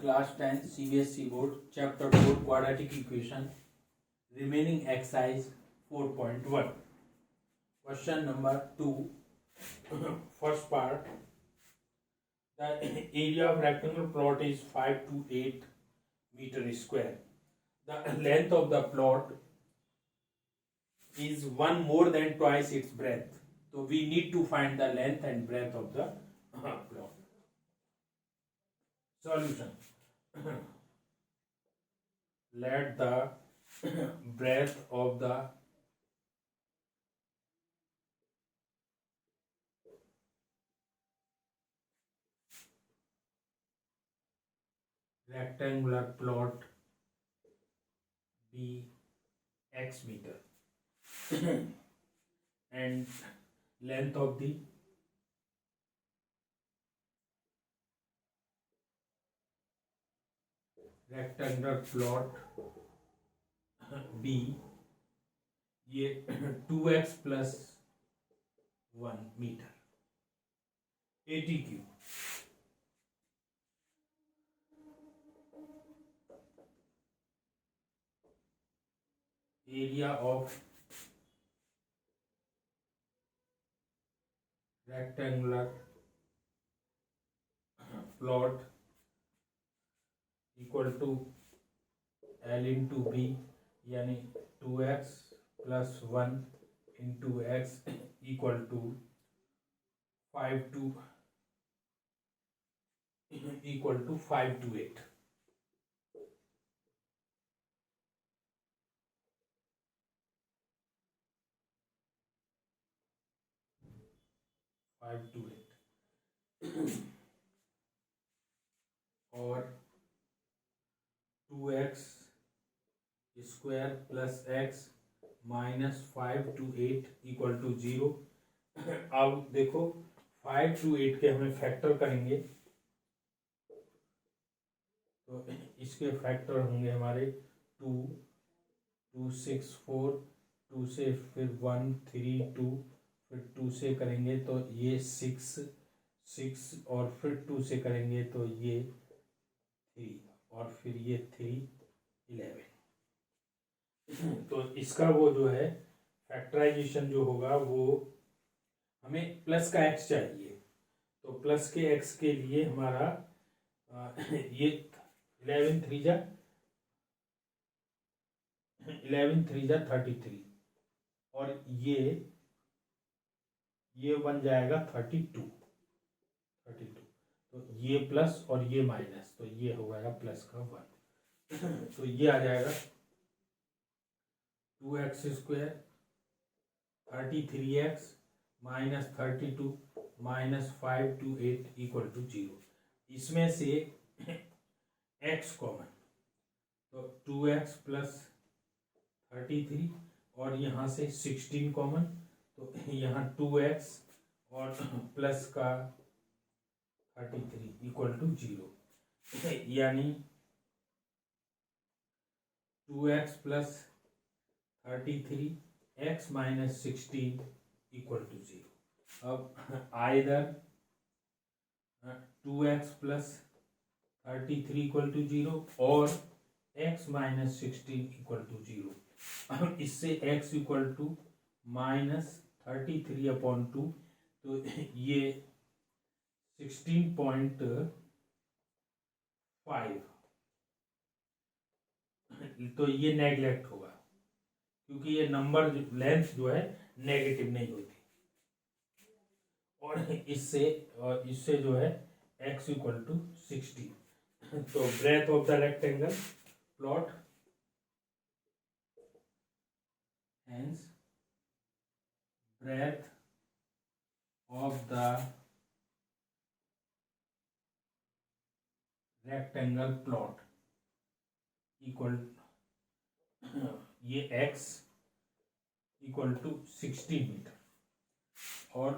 Class 10 CBSE Board, Chapter 4 Quadratic Equation, remaining exercise 4.1. Question number 2. First part. The area of rectangular plot is 5 to 8 meter square. The length of the plot is one more than twice its breadth. So we need to find the length and breadth of the plot. Solution. Let the breadth of the rectangular plot be x meter and length of the rectangular plot be ये 2x plus 1 meter 80 cube. Area of rectangular plot equal to L into B यानी 2x plus 1 into x equal to 5 to 8. और 2x square plus x minus 5 to 8 equal to 0. अब देखो 5 to 8 के हमें factor करेंगे तो इसके फैक्टर होंगे हमारे 2, 2, 6, 4, 2 से फिर 1, 3, 2, फिर 2 से करेंगे तो ये 6 और फिर 2 से करेंगे तो ये 3 और फिर ये 3, 11. तो इसका वो जो है फैक्टराइजेशन जो होगा वो हमें प्लस का x चाहिए तो प्लस के x के लिए हमारा ये 11 3 जा 33 और ये बन जाएगा 32 तो ये प्लस और ये माइनस तो ये हो जाएगा प्लस का 1 तो ये आ जाएगा 2x square 33x minus 32 minus 5 to 8 equal to 0. इसमें से x कॉमन तो 2x प्लस 33 और यहाँ से 16 कॉमन तो यहाँ 2x और प्लस का 33 इक्वल टू 0 यानी 2x plus 33 x minus 16 equal to 0. अब either 2x plus 33 equal to 0 और x माइनस 16 इक्वल टू 0. अब इससे x इक्वल टू माइनस 33/2 तो ये 16.5 तो ये नेगलेक्ट होगा क्योंकि ये नंबर लेंथ जो है नेगेटिव नहीं होती और इससे जो है x इक्वल टू 16 तो breadth of the rectangle plot hence breadth of the rectangle plot equal ये x इक्वल टू 16 मीटर और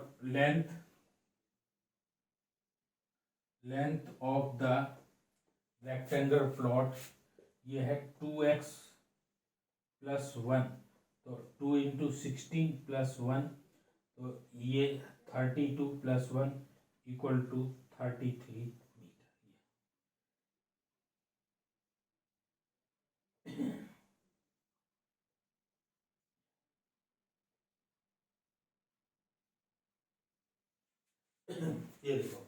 length of the rectangle plot ये है 2x प्लस 1 तो 2 इंटू 16 प्लस 1 तो ये 32 प्लस 1 इक्वल टू 33 मीटर. ये देखो,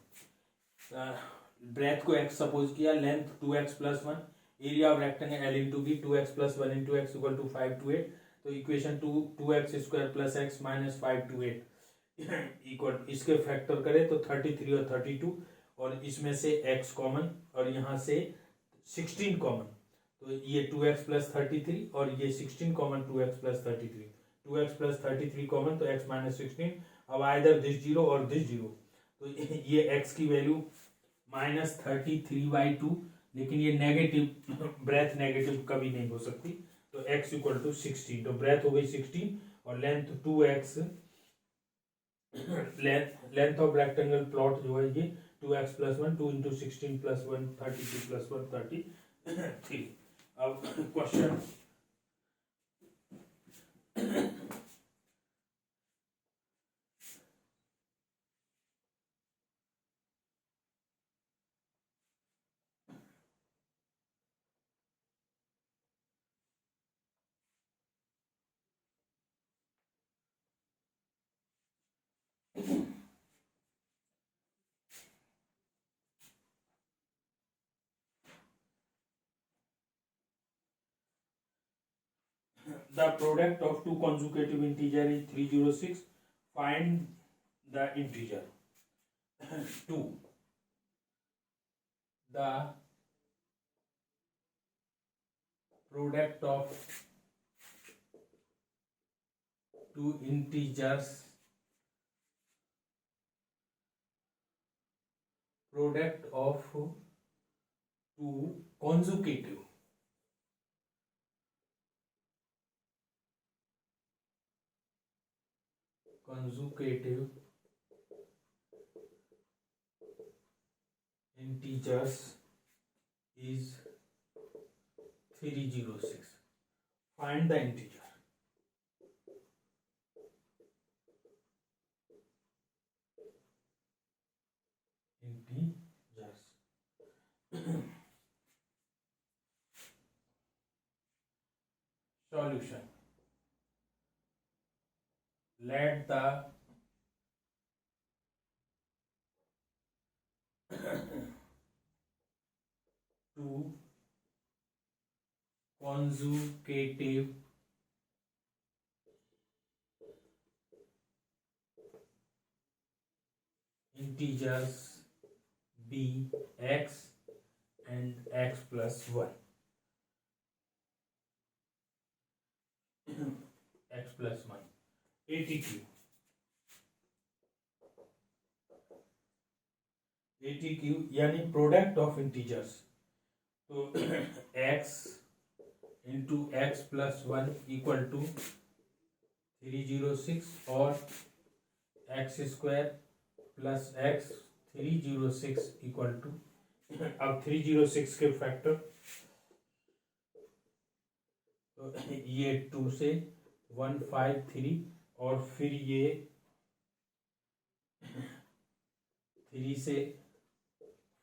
ब्रेथ को x सपोज किया, length 2x plus 1, area of rectangle L into B, 2x plus 1 into x equal to 5 to 8, तो equation 2x square plus x minus 5 to 8 equal, इसके factor करें तो 33 और 32, और इसमें से x कॉमन और यहाँ से 16 कॉमन, तो ये 2x प्लस 33 और ये 16 common, 2x plus 33, 2x plus 33 common, तो x माइनस 16, अब आइदर दिस जीरो और दिस जीरो, तो ये x की वैल्यू -33/2, लेकिन ये नेगेटिव, ब्रेथ नेगेटिव कभी नहीं हो सकती, तो x इक्वल टू 16, तो ब्रेथ हो गई 16 और length 2x, length of rectangle plot जो है ये 2x plus 1, 2 into 16 plus 1 32 plus 1 33। अब question, the product of two consecutive integer is 306, find the integer 2, the product of two integers, product of two consecutive integers is 306, find the integer. Solution, let the two consecutive integers be x and x plus 1, x plus 1, ATQ, ATQ यानी product of integers, तो x into x plus 1 equal to 306 और x square plus x 306 equal to, अब 306 के factor, तो ये 2 से 153 और फिर ये 3 से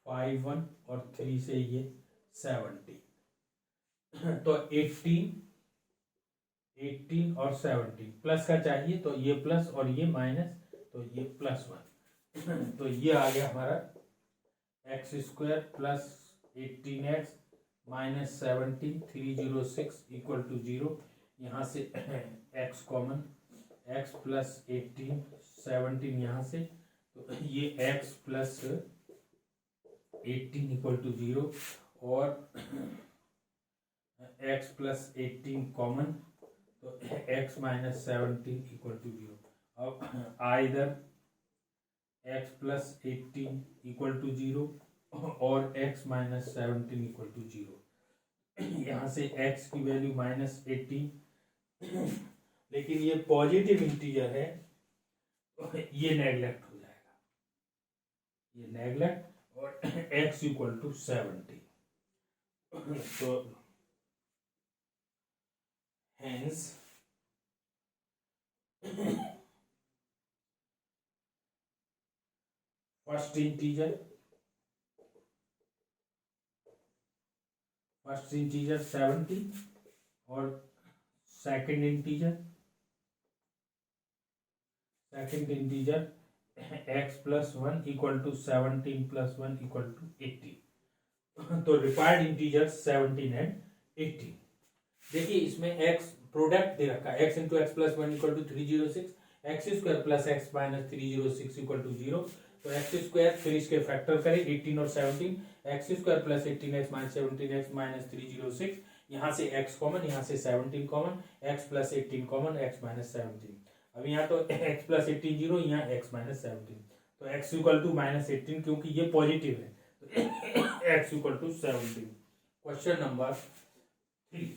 51 और 3 से ये 70, तो 18 और 17, प्लस का चाहिए तो ये प्लस और ये माइनस, तो ये प्लस 1, तो ये आ गया हमारा x square plus 18x minus 17, 306 equal to 0, यहाँ से x कॉमन, x प्लस 18 17 यहाँ से, तो ये x प्लस 18 इक्वल टू 0 और x प्लस 18 कॉमन, तो x माइनस 17 इक्वल टू 0, अब either x plus 18 equal to 0 और x माइनस 17 इक्वल टू 0, यहाँ से x की वैल्यू माइनस 18, लेकिन ये पॉजिटिव इंटीजर है, ये नेगलेक्ट हो जाएगा, ये नेगलेक्ट, और x इक्वल टू 70, तो hence first integer first integer 70 और second integer x plus 1 equal to 17 plus 1 equal to 18। तो रिक्वायर्ड इंटीजर 17 एंड 18। देखिए इसमें x प्रोडक्ट दे रखा है, x into x plus 1 equal to 306, x square plus x minus 306 equal to 0। तो x square फिर इसके factor करें 18 और 17, x square plus 18x minus 17x minus 306, यहाँ से x कॉमन, यहाँ से 17 common, x plus 18 common, x minus 17। अब यहाँ तो x प्लस 18 0, यहाँ x माइनस 17, तो x इक्वल टू माइनस 18 क्योंकि ये पॉजिटिव है, तो x equal to 17। Question number 3।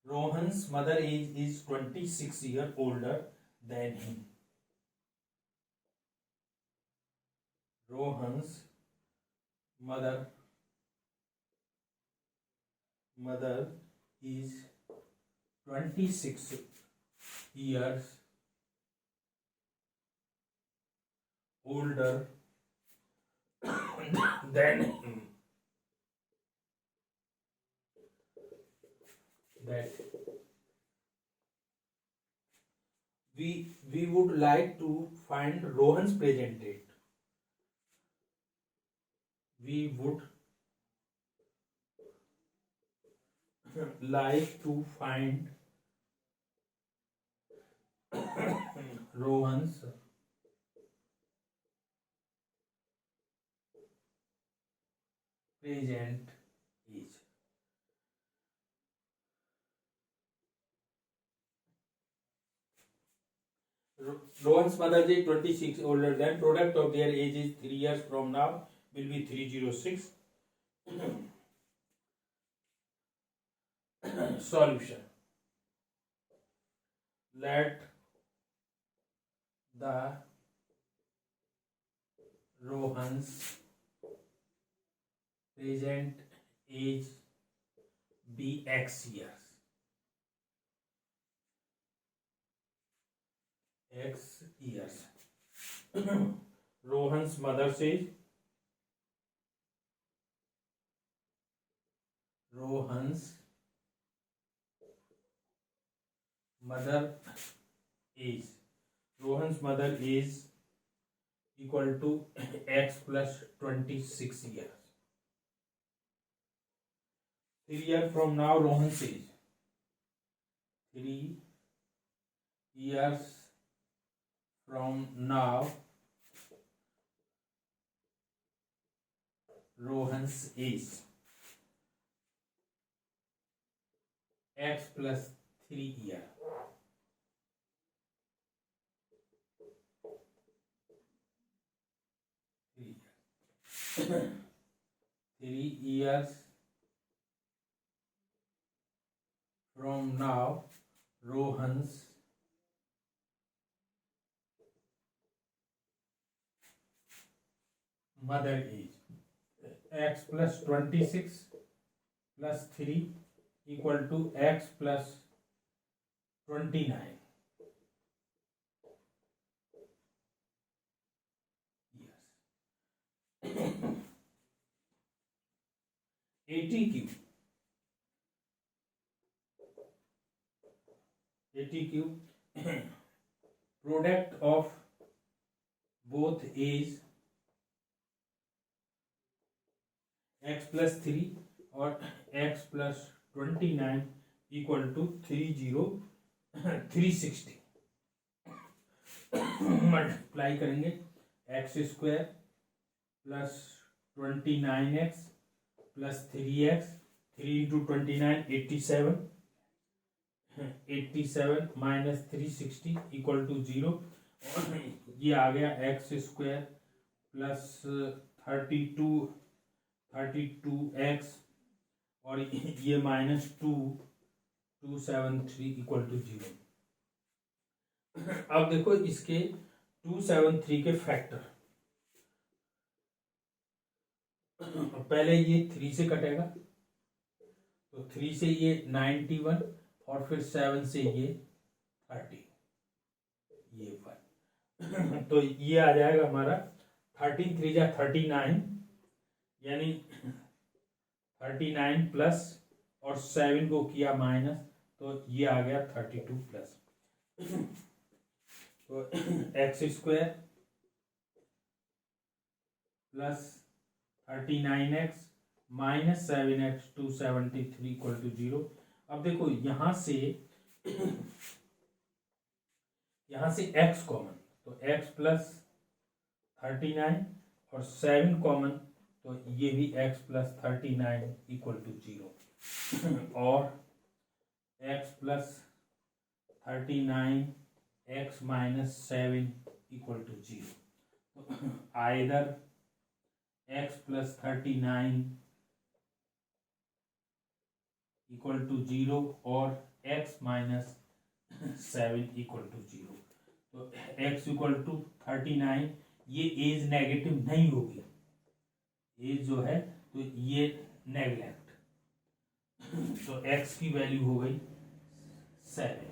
Rohan's mother age is 26 years older than him. Rohan's mother is 26 years older than him. That we would like to find Rohan's present date. We would like to find Rohan's present age. Rohan's mother is 26 older than, product of their age is 3 years from now will be 306. Solution. Let the Rohan's present age be x years. X years. Rohan's mother says Rohan's mother is equal to x plus 26 years. 3 years from now, Rohan says 3 years from now, Rohan's age x plus 3 years. 3 years from now, Rohan's mother age x plus 26 plus 3 equal to x plus 29 years. ATQ product of both age x plus 3 और x plus 29 equal to 360 multiply करेंगे x square plus 29x plus 3x, 3 into 29 87 minus 360 equal to 0। ये आ गया x square plus 32x और ये minus 273 equal to 0। अब देखो इसके 273 के फैक्टर पहले ये 3 से कटेगा, तो 3 से ये 91 और फिर 7 से ये 30, ये 1 तो ये आ जाएगा हमारा 13 3 जा 39, यानी 39 प्लस और 7 को किया माइनस, तो ये आ गया 32 प्लस। तो x square plus 39x minus 7x 273 equal to 0। अब देखो यहां से x कॉमन, तो x प्लस 39 और 7 कॉमन, तो ये भी x प्लस 39 इक्वल टू 0 और x plus 39 x minus 7 equal to 0। तो either x plus 39 equal to 0 और x माइनस 7 इक्वल टू 0। तो x इक्वल टू 39, ये एज नेगेटिव नहीं होगी, एज जो है तो ये नेगलेक्ट, तो x की वैल्यू हो गई 7।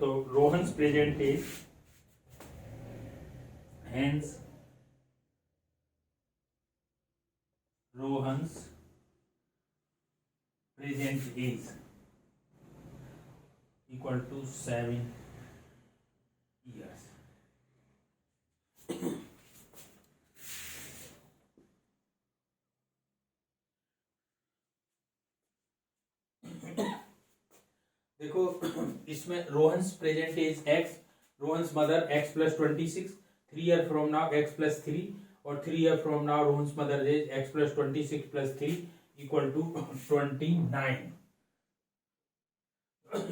तो Rohan's present age, hence Rohan's present age equal to 7 years। देखो इसमें Rohan's present age x, Rohan's mother x plus 26, 3 year from now x plus 3 और 3 year from now Rohan's mother age x plus 26 plus 3 equal to 29।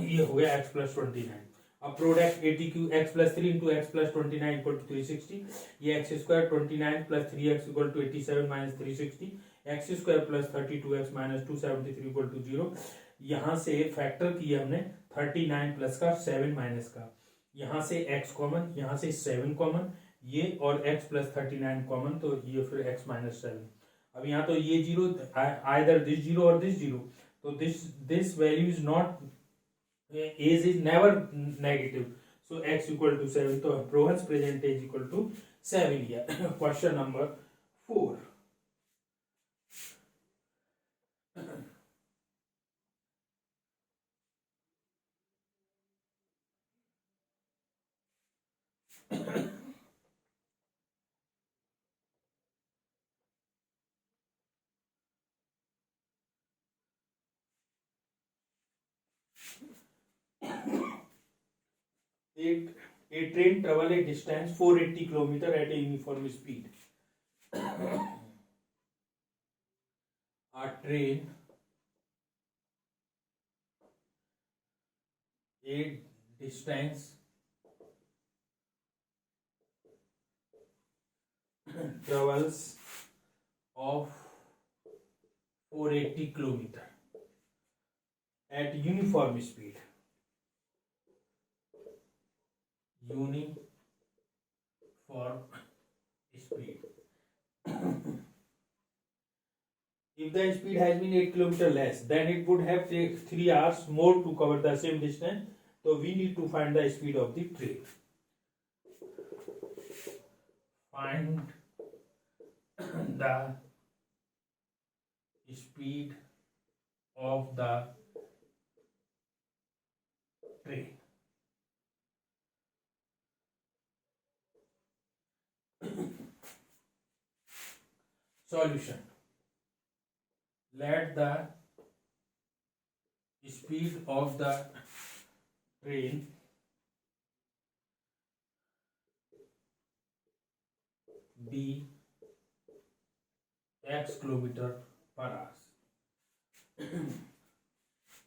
ये हो गया x plus 29। अब product ATQ x plus 3 into x plus 29 equal to 360, ये x square 29 plus 3x equal to 87 minus 360, x square plus 32x minus 273 equal to 0। यहाँ से factor किया हमने 39 plus का 7 माइनस का, यहाँ से x कॉमन, यहाँ से 7 कॉमन, ये और x प्लस 39 कॉमन, तो ये फिर x माइनस 7। अब यहाँ तो ये जीरो, आइदर दिस जीरो और दिस जीरो, तो this value is not, age is never negative, so x equal to 7, तो Rohan's present age equal to 7 year. Question number 4। A train travel a distance 480 km at a uniform speed. A train a distance travels of 480 km at uniform speed. Uniform speed. If the speed has been 8 km less, then it would have taken 3 hours more to cover the same distance. So we need to find the speed of the train. Find the speed of the train. Solution. Let the speed of the train be x kilometer per hour.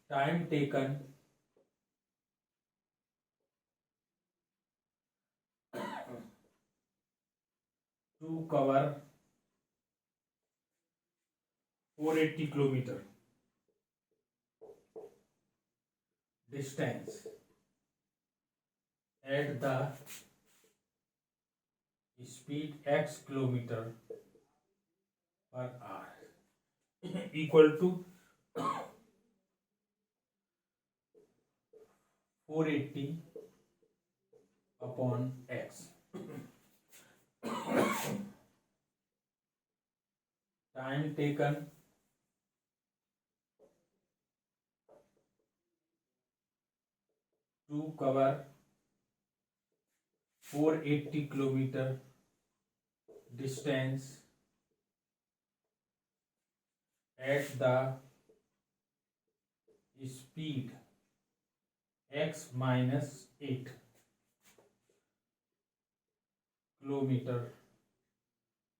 Time taken to cover 480 km distance at the speed x kilometre per hour equal to 480 upon x। Time taken to cover 480 kilometre distance at the speed x minus 8 kilometre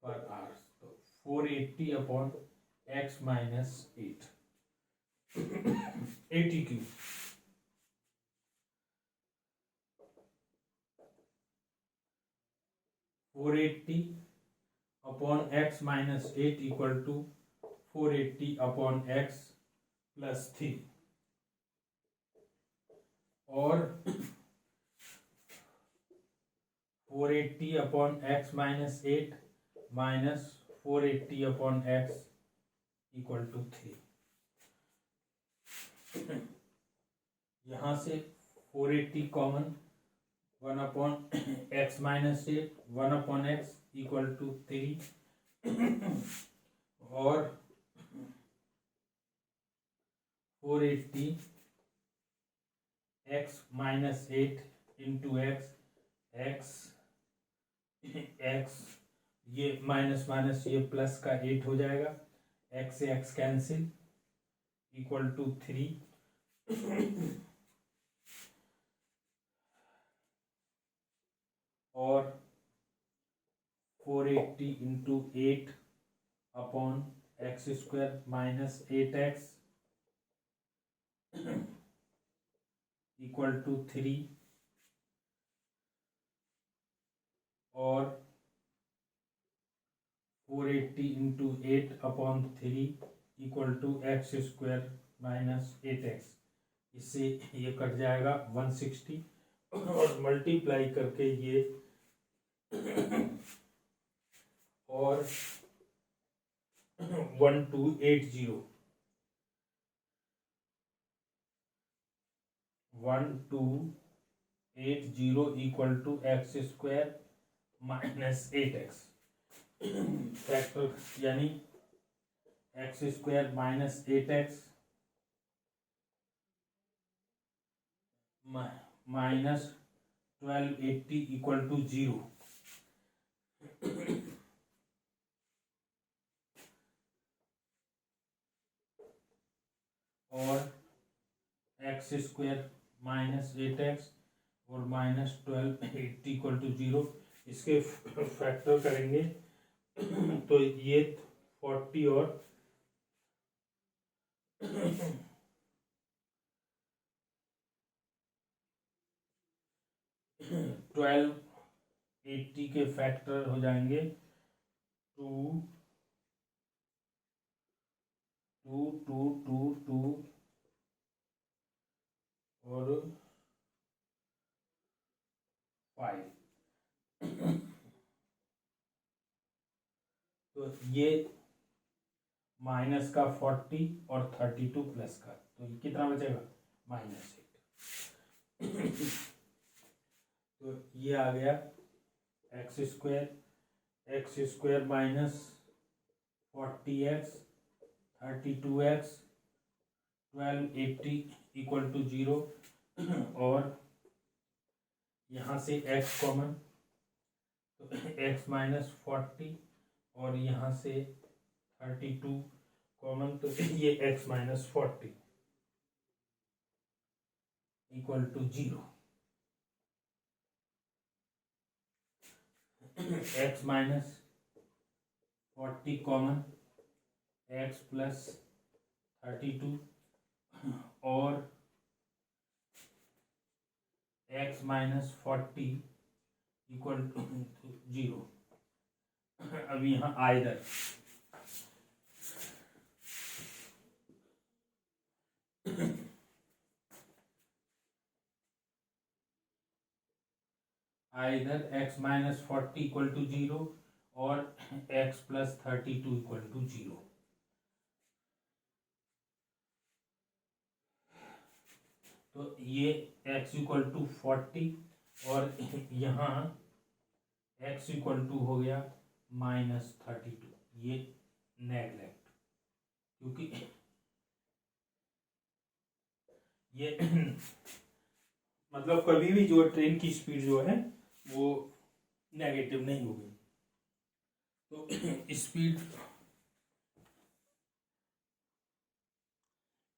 per hour. तो 480 upon x minus 8 ATQ। 480 upon x minus 8 equal to 480 upon x plus 3 और 480 upon x minus 8 minus 480 upon x equal to 3। यहां से 480 common, 1 upon x minus 8 1 upon x equal to 3 और 480 x minus 8 into x ये minus minus ये plus का 8 हो जाएगा, x से x कैंसिल इक्वल टू 3 और 480 into 8 upon x square minus 8x equal to 3 और 480 into 8 upon 3 equal to x square minus 8x। इससे ये कट जाएगा 160 और मल्टीप्लाई करके ये और 1280 equal to x square minus 8x। Factor यानी x square minus 8x minus 1280 equal to 0। और एक्स स्क्वायर माइनस 8x और माइनस 1280 इक्वल टू 0, इसके फैक्टर करेंगे तो ये 40 और 1280 के फैक्टर हो जाएंगे 2 2 2 2 2 और 5। तो ये माइनस का 40 और 32 प्लस का, तो ये कितना बचेगा -8। तो ये आ गया x square minus 40x 32x 1280 equal to 0 और यहाँ से x कॉमन, तो x माइनस 40 और यहाँ से 32 कॉमन, तो ये x minus 40 equal to 0। x minus 40 common, x plus 32 और x माइनस 40 इक्वल टू 0। अब यहाँ either either x minus 40 equal to 0 और x प्लस 32 इक्वल टू 0। तो ये x इक्वल टू 40 और यहाँ x इक्वल टू हो गया माइनस 32। ये नेगलेक्ट, क्योंकि ये मतलब कभी भी जो ट्रेन की स्पीड जो है वो नेगेटिव नहीं होगी। तो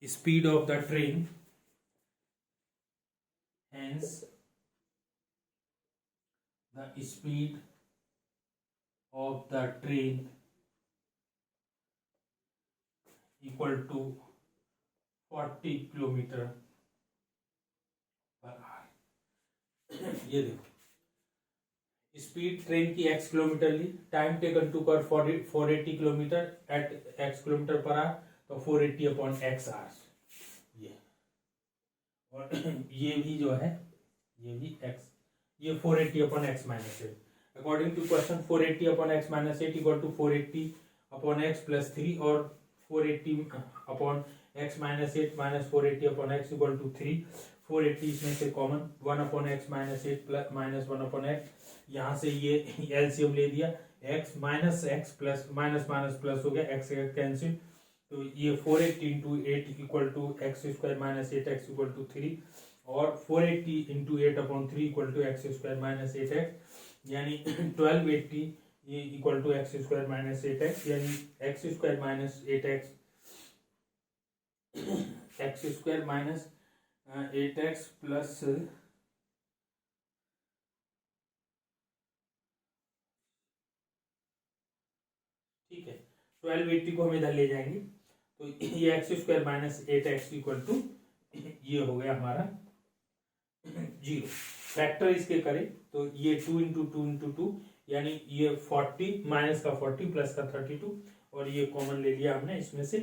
speed of the train, hence the speed of the train equal to 40 kilometre per hour. ये देखो स्पीड ट्रेन की x किलोमीटर ली, टाइम टेकन टू कर 480 kilometre at x kilometre per hour, तो 480 अपॉन x आवर्स। ये और ये भी जो है ये भी x, ये 480 upon x minus 8। According to question 480 upon x minus 8 equal to 480 upon x plus 3 और 480 upon x minus 8 minus 480 upon x equal to 3। 480 इसमें से common, 1 upon x minus 8 plus minus 1 upon x, यहाँ से ये LCM ले दिया, x minus x plus minus minus plus हो गया, एक्स कैंसिल। तो ये 480 into 8 equal to x square minus 8 x equal to 3 और 480 into 8 upon 3 equal to x square minus 8 x, यानी 1280 ये equal to x square minus 8 x, यानी x square minus 8 x, x square minus 8 x plus ठीक है 1280 को हम इधर ले जाएंगे, तो ये x square minus 8 x equal to ये हो गया हमारा 0। फैक्टर इसके करें तो ये 2 इंटू 2 इंटू 2, यानी ये 40 माइनस का 40 प्लस का 32, और ये कॉमन ले लिया हमने इसमें से,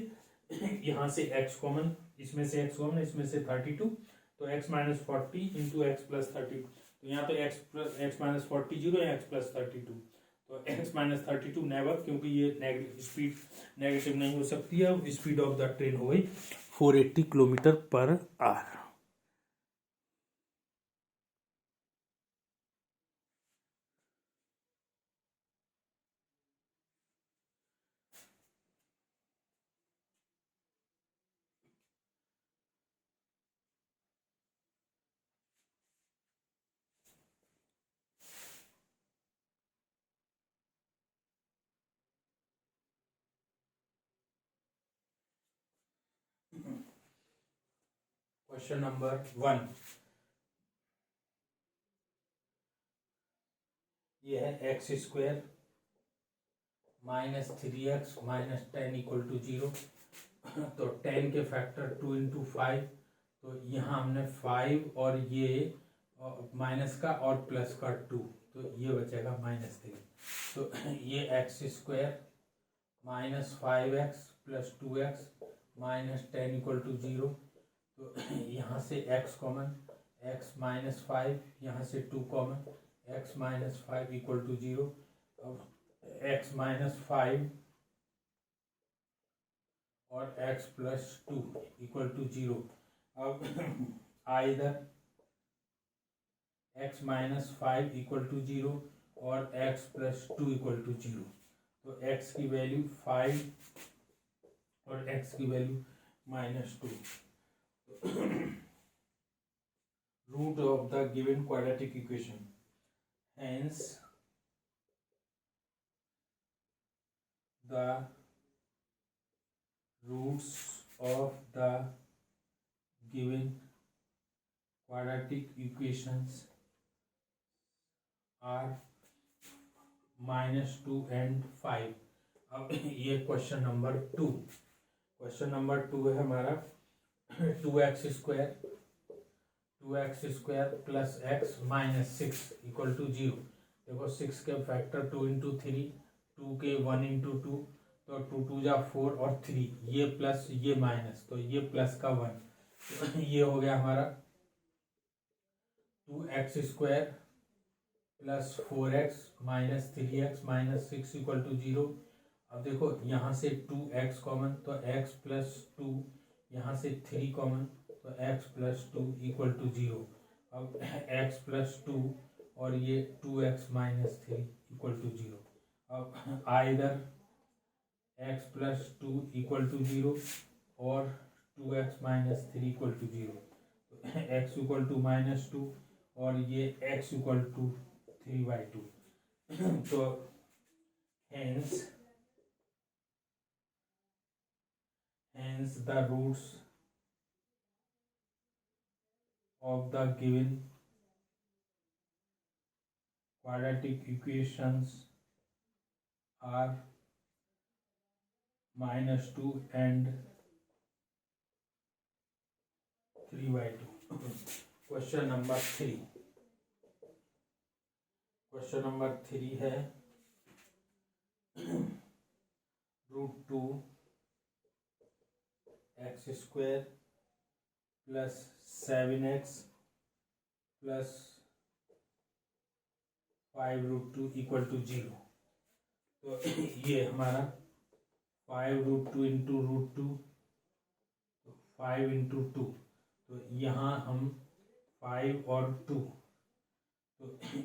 यहाँ से x कॉमन, इसमें से x कॉमन, इसमें से 32, तो x minus 40 into x plus 32, तो यहाँ पे x माइनस 40 जीरो या x प्लस 32, तो x माइनस 32 नेवर, क्योंकि ये स्पीड नेगेटिव नहीं हो सकती है। स्पीड ऑफ द ट्रेन हो गई 480 kilometre per our. Question number 1, ये है x square minus 3x minus 10 equal to 0। तो 10 के फैक्टर 2 इंटू 5, तो यहाँ हमने 5 और ये माइनस का और प्लस का 2, तो ये बचेगा माइनस 3। तो ये x square minus 5x plus 2x minus 10 equal to 0। तो यहाँ से x कॉमन, x माइनस 5, यहाँ से 2 common, x minus 5 equal to 0। अब x माइनस 5 और x प्लस 2 इक्वल टू 0। अब either x minus 5 equal to 0 और x प्लस 2 इक्वल टू 0। तो x की वैल्यू 5 और x की value minus 2। root of the given quadratic equation, hence the roots of the given quadratic equations are -2 and 5। अब ये question number 2, question number 2 है हमारा 2x square plus x minus 6 equal to 0। देखो 6 के factor 2 into 3, 2 के 1 into 2, तो 2 2 जा 4 और 3, ये प्लस ये माइनस, तो ये प्लस का 1, तो ये हो गया हमारा 2x square plus 4x minus 3x minus 6 equal to 0। अब देखो यहाँ से 2x कॉमन, तो x प्लस 2, यहाँ से 3 कॉमन, तो x प्लस 2 इक्वल टू 0। अब x प्लस 2 और ये 2x माइनस 3 इक्वल टू 0। अब either x plus 2 equal to 0 और 2x माइनस 3 इक्वल टू 0। तो x इक्वल टू माइनस 2 और ये x इक्वल टू 3/2। तो hence the roots of the given quadratic equations are -2 and 3/2। Question number 3 है √2 x² plus 7x plus 5√2 equal to 0। तो ये हमारा 5√2 into √2, तो 5 इंटू 2, तो यहाँ हम 5 और 2, तो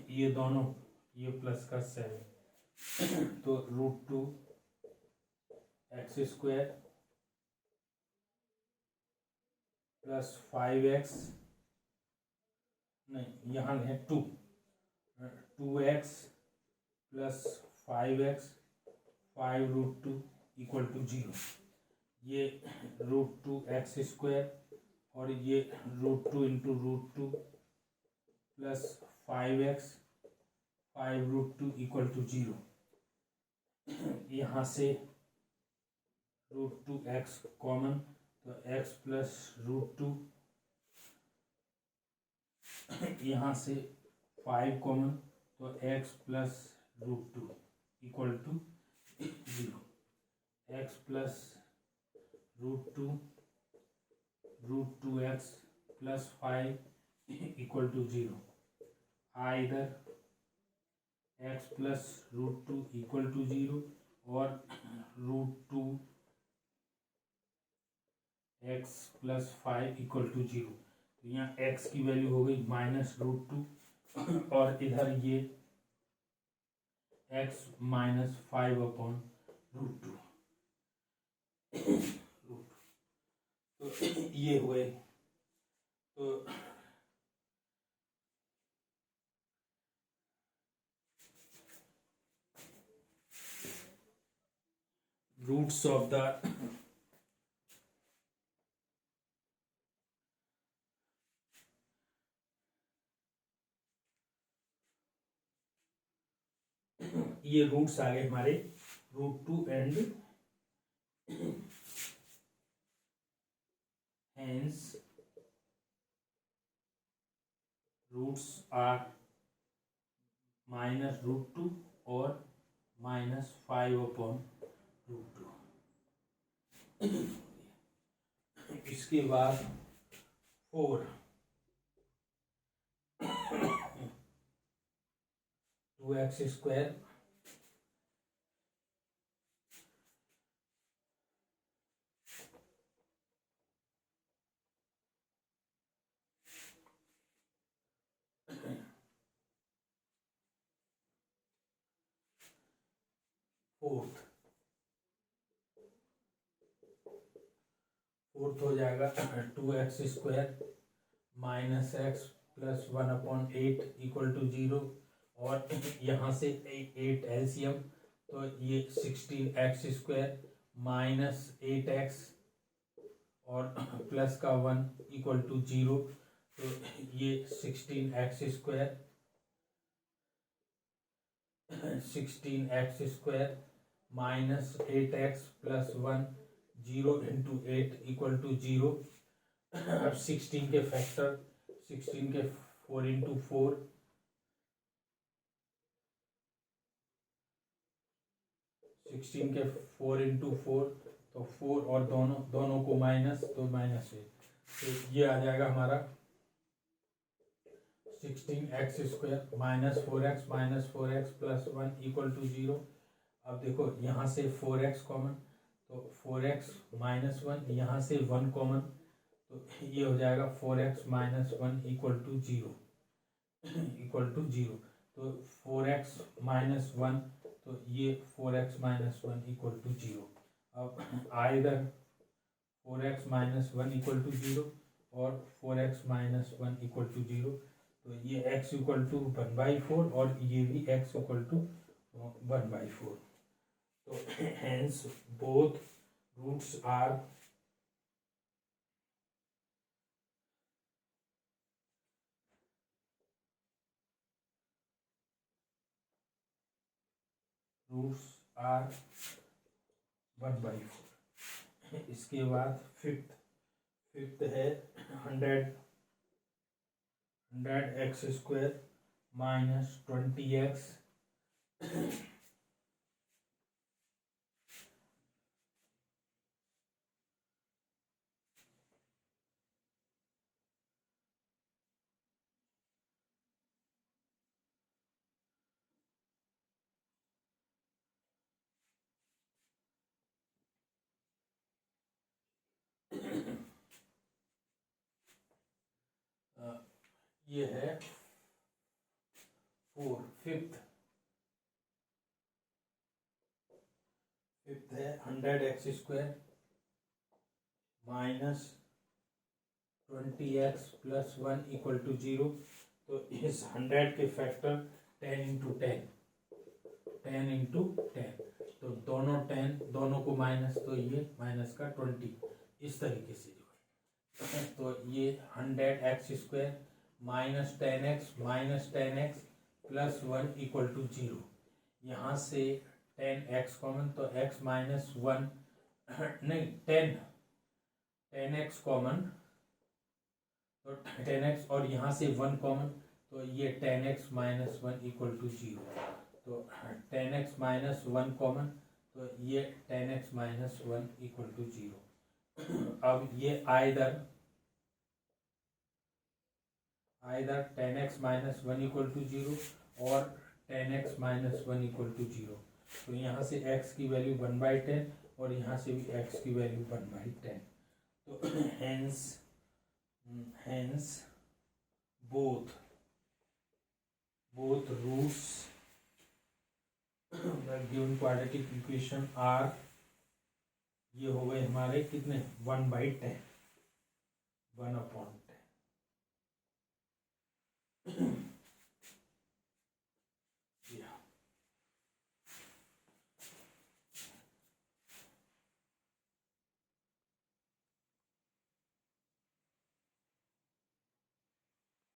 ये दोनों, ये प्लस का 7, तो √2 x² प्लस 5x, नहीं यहाँ है 2x plus 5x 5√2 equal to 0। ये √2 x² और ये √2 into √2 plus 5x 5√2 equal to 0। यहाँ से √2x कॉमन, तो x प्लस √2, यहाँ से 5 कॉमन, तो x plus √2 equal to 0। x plus √2 √2x plus 5 equal to 0। Either x plus √2 equal to 0 और √2 x प्लस 5 इक्वल टू 0। तो यहाँ x की वैल्यू हो गई -√2 और इधर ये x माइनस 5/√2। तो ये हुए, तो रूट्स ऑफ द ये रूट्स आ गए हमारे √2 एंड hence रूट्स आर -√2 और -5/√2। इसके बाद 4 2x² फोर्थ हो जाएगा 2x² minus x plus 1/8 equal to 0। और यहाँ से 8 एलसीएम, तो ये 16x² माइनस 8x और प्लस का 1 इक्वल टू 0। तो ये 16x² minus 8x plus 1 0 into 8 equal to 0। अब 16 के फैक्टर, 16 के 4 इंटू 4, 16 के 4 इंटू 4, तो 4 और दोनों को माइनस, तो -8। तो ये आ जाएगा हमारा 16x² -4x plus 1 equal to 0। अब देखो यहाँ से 4x कॉमन, तो 4x माइनस 1, यहाँ से 1 कॉमन, तो ये हो जाएगा 4x minus 1 equal to 0 equal to 0। तो 4x माइनस 1, तो ये 4x माइनस 1 इक्वल टू 0। अब either 4x minus 1 equal to 0 और 4x माइनस 1 इक्वल टू 0। तो ये x इक्वल टू 1/4 और ये भी x इक्वल टू 1/4। तो hence both roots are roots are 1/4। इसके बाद फिफ्थ है 100x² माइनस 20x ये है फिफ्थ है 100x² minus 20x plus 1 equal to 0। तो इस 100 के फैक्टर 10 इंटू 10 तो दोनों 10 दोनों को माइनस, तो ये माइनस का 20 इस तरीके से जो है। तो ये 100x² minus 10x plus 1 equal to 0। यहाँ से 10x कॉमन, तो x माइनस 1 नहीं 10x कॉमन, तो 10x और यहाँ से 1 कॉमन, तो ये 10x माइनस 1 इक्वल टू 0। तो 10x माइनस 1 कॉमन, तो ये 10x माइनस 1 इक्वल टू 0। अब ये either 10x minus 1 equal to 0 और 10x माइनस 1 इक्वल टू 0। तो यहाँ से x की वैल्यू 1/10 और यहाँ से भी x की वैल्यू 1/10। तो hence both roots the given quadratic equation are, ये हो गए हमारे कितने 1/10 1/10।